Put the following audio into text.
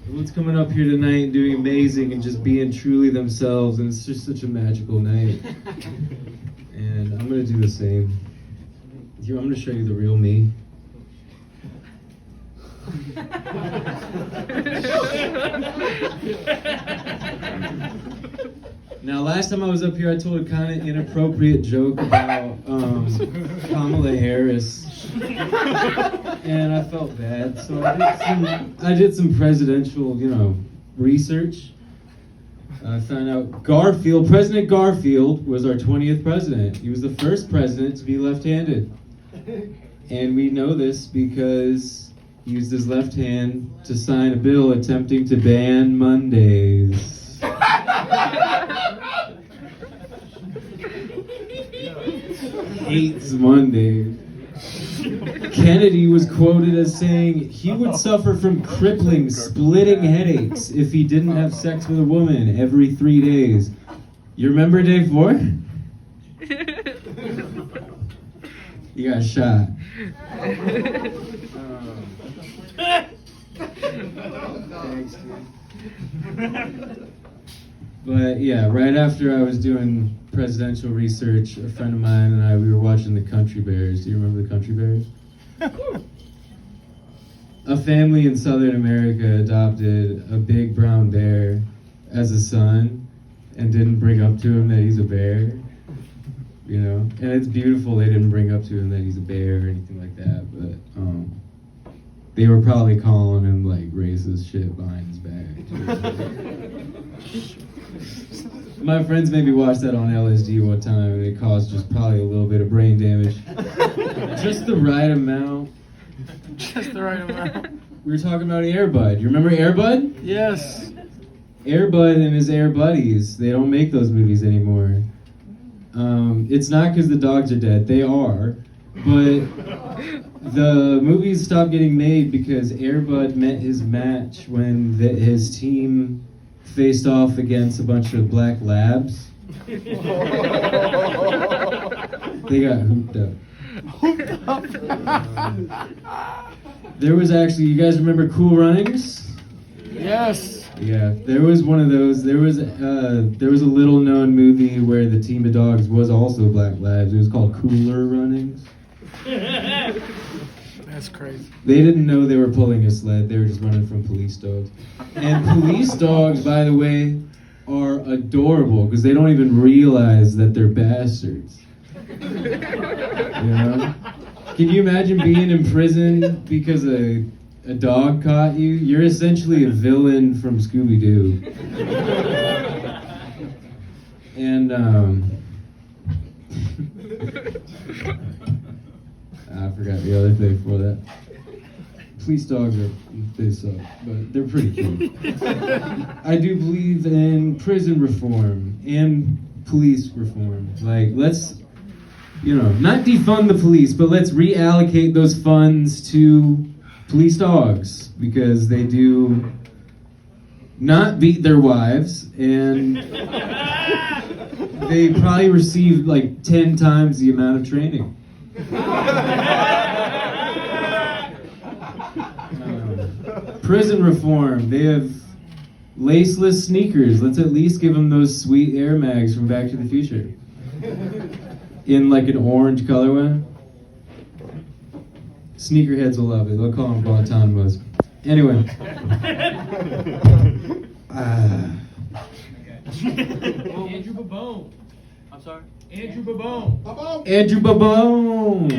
Everyone's coming up here tonight and doing amazing and just being truly themselves, and it's just such a magical night. And I'm gonna do the same. I'm gonna show you the real me. Now, last time I was up here, I told a kind of inappropriate joke about Kamala Harris, and I felt bad. So I did some presidential, research. I found out President Garfield was our 20th president. He was the first president to be left-handed, and we know this because he used his left hand to sign a bill attempting to ban Mondays. Hates Mondays. Kennedy was quoted as saying he would suffer from crippling, splitting headaches if he didn't have sex with a woman every 3 days. You remember day 4? You got shot. Thanks, dude. But yeah, right after I was doing presidential research, a friend of mine and we were watching the Country Bears. Do you remember the Country Bears? A family in Southern America adopted a big brown bear as a son and didn't bring up to him that he's a bear. And it's beautiful they didn't bring up to him that he's a bear or anything like that, but they were probably calling him like racist shit behind his back. My friends made me watch that on LSD one time, and it caused just probably a little bit of brain damage. Just the right amount. Just the right amount. We were talking about Air Bud. You remember Air Bud? Yes. Air Bud and his Air Buddies, they don't make those movies anymore. It's not because the dogs are dead. They are. But the movies stopped getting made because Air Bud met his match when his team faced off against a bunch of black labs. They got hooped up. There was actually, you guys remember Cool Runnings? Yes. Yeah, there was one of those. There was a little known movie where the team of dogs was also black labs. It was called Cooler Runnings. That's crazy. They didn't know they were pulling a sled. They were just running from police dogs. And police dogs, by the way, are adorable because they don't even realize that they're bastards. Can you imagine being in prison because a dog caught you? You're essentially a villain from Scooby-Doo. And I forgot the other thing for that. Police dogs they suck, but they're pretty cute. I do believe in prison reform and police reform. Like, let's, not defund the police, but let's reallocate those funds to police dogs because they do not beat their wives and they probably receive like 10 times the amount of training. Prison reform. They have laceless sneakers. Let's at least give them those sweet Air Mags from Back to the Future. In like an orange colorway. Sneakerheads will love it. They'll call them Guantanamos. Anyway. Andrew Babone. I'm sorry? Andrew Babone. Andrew Babone.